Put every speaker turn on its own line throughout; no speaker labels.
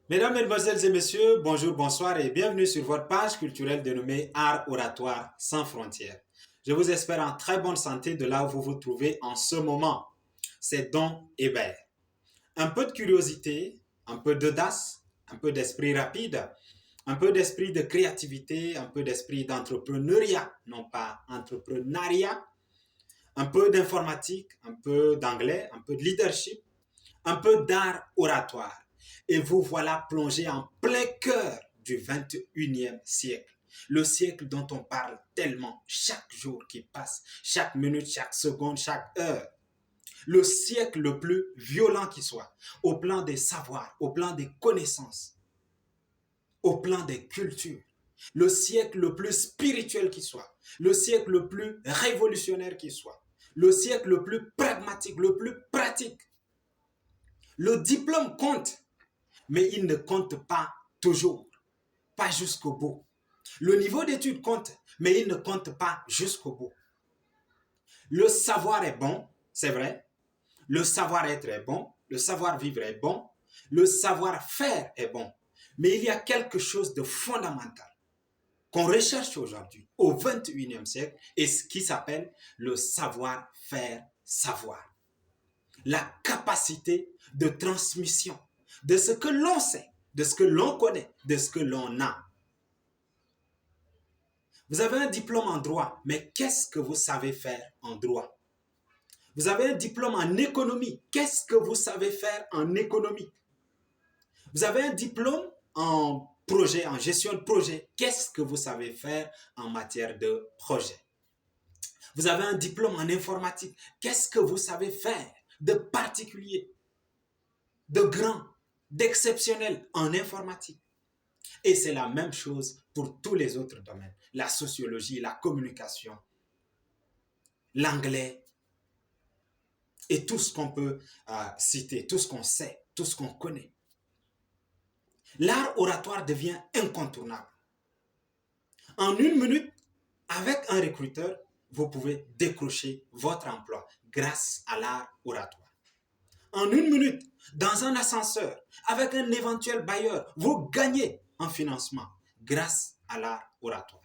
Mesdames, Mesdemoiselles et Messieurs, bonjour, bonsoir et bienvenue sur votre page culturelle dénommée Art Oratoire sans frontières. Je vous espère en très bonne santé de là où vous vous trouvez en ce moment. C'est Don Hébert. Un peu de curiosité, un peu d'audace, un peu d'esprit rapide, un peu d'esprit de créativité, un peu d'esprit d'entrepreneuriat, non pas entrepreneuriat, un peu d'informatique, un peu d'anglais, un peu de leadership, un peu d'art oratoire. Et vous voilà plongé en plein cœur du 21e siècle. Le siècle dont on parle tellement chaque jour qui passe, chaque minute, chaque seconde, chaque heure. Le siècle le plus violent qui soit, au plan des savoirs, au plan des connaissances, au plan des cultures. Le siècle le plus spirituel qui soit, le siècle le plus révolutionnaire qui soit, le siècle le plus pragmatique, le plus pratique. Le diplôme compte, mais il ne compte pas toujours, pas jusqu'au bout. Le niveau d'études compte, mais il ne compte pas jusqu'au bout. Le savoir est bon, c'est vrai. Le savoir-être est bon, le savoir-vivre est bon, le savoir-faire est bon. Mais il y a quelque chose de fondamental qu'on recherche aujourd'hui, au 21e siècle, et ce qui s'appelle le savoir-faire savoir. La capacité de transmission de ce que l'on sait, de ce que l'on connaît, de ce que l'on a. Vous avez un diplôme en droit, mais qu'est-ce que vous savez faire en droit? Vous avez un diplôme en économie, qu'est-ce que vous savez faire en économie? Vous avez un diplôme en projet, en gestion de projet, qu'est-ce que vous savez faire en matière de projet? Vous avez un diplôme en informatique, qu'est-ce que vous savez faire de particulier, de grand, d'exceptionnel en informatique? Et c'est la même chose pour tous les autres domaines. La sociologie, la communication, l'anglais et tout ce qu'on peut citer, tout ce qu'on sait, tout ce qu'on connaît. L'art oratoire devient incontournable. En une minute, avec un recruteur, vous pouvez décrocher votre emploi grâce à l'art oratoire. En une minute, dans un ascenseur, avec un éventuel bailleur, vous gagnez en financement grâce à l'art oratoire.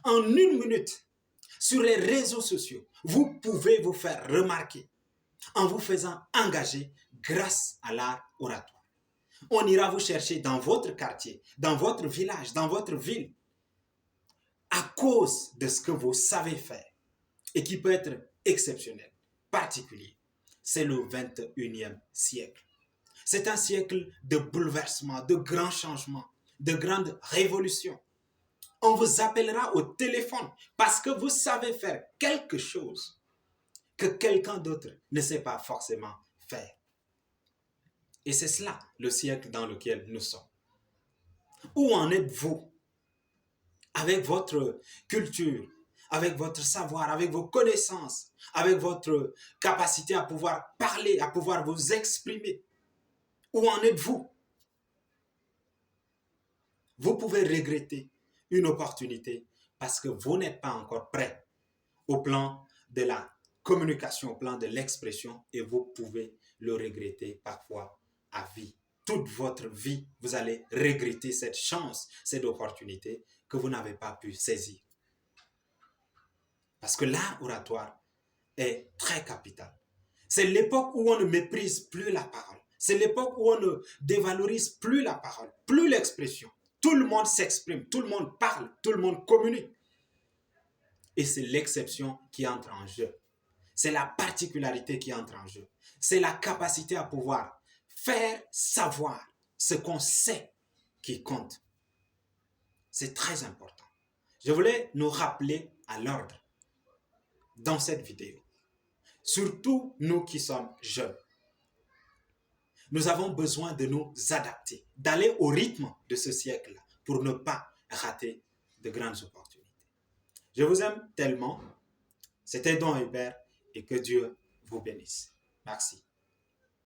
En une minute, sur les réseaux sociaux, vous pouvez vous faire remarquer en vous faisant engager grâce à l'art oratoire. On ira vous chercher dans votre quartier, dans votre village, dans votre ville, à cause de ce que vous savez faire et qui peut être exceptionnel, particulier. C'est le 21e siècle. C'est un siècle de bouleversement, de grands changements, de grandes révolutions. On vous appellera au téléphone parce que vous savez faire quelque chose que quelqu'un d'autre ne sait pas forcément faire. Et c'est cela le siècle dans lequel nous sommes. Où en êtes-vous avec votre culture, avec votre savoir, avec vos connaissances, avec votre capacité à pouvoir parler, à pouvoir vous exprimer? Où en êtes-vous? Vous pouvez regretter une opportunité parce que vous n'êtes pas encore prêt au plan de la communication, au plan de l'expression, et vous pouvez le regretter parfois à vie. Toute votre vie, vous allez regretter cette chance, cette opportunité que vous n'avez pas pu saisir. Parce que l'art oratoire est très capital. C'est l'époque où on ne méprise plus la parole. C'est l'époque où on ne dévalorise plus la parole, plus l'expression. Tout le monde s'exprime, tout le monde parle, tout le monde communique. Et c'est l'exception qui entre en jeu. C'est la particularité qui entre en jeu. C'est la capacité à pouvoir faire savoir ce qu'on sait qui compte. C'est très important. Je voulais nous rappeler à l'ordre dans cette vidéo. Surtout nous qui sommes jeunes. Nous avons besoin de nous adapter, d'aller au rythme de ce siècle-là pour ne pas rater de grandes opportunités. Je vous aime tellement. C'était Don Hébert et que Dieu vous bénisse. Merci.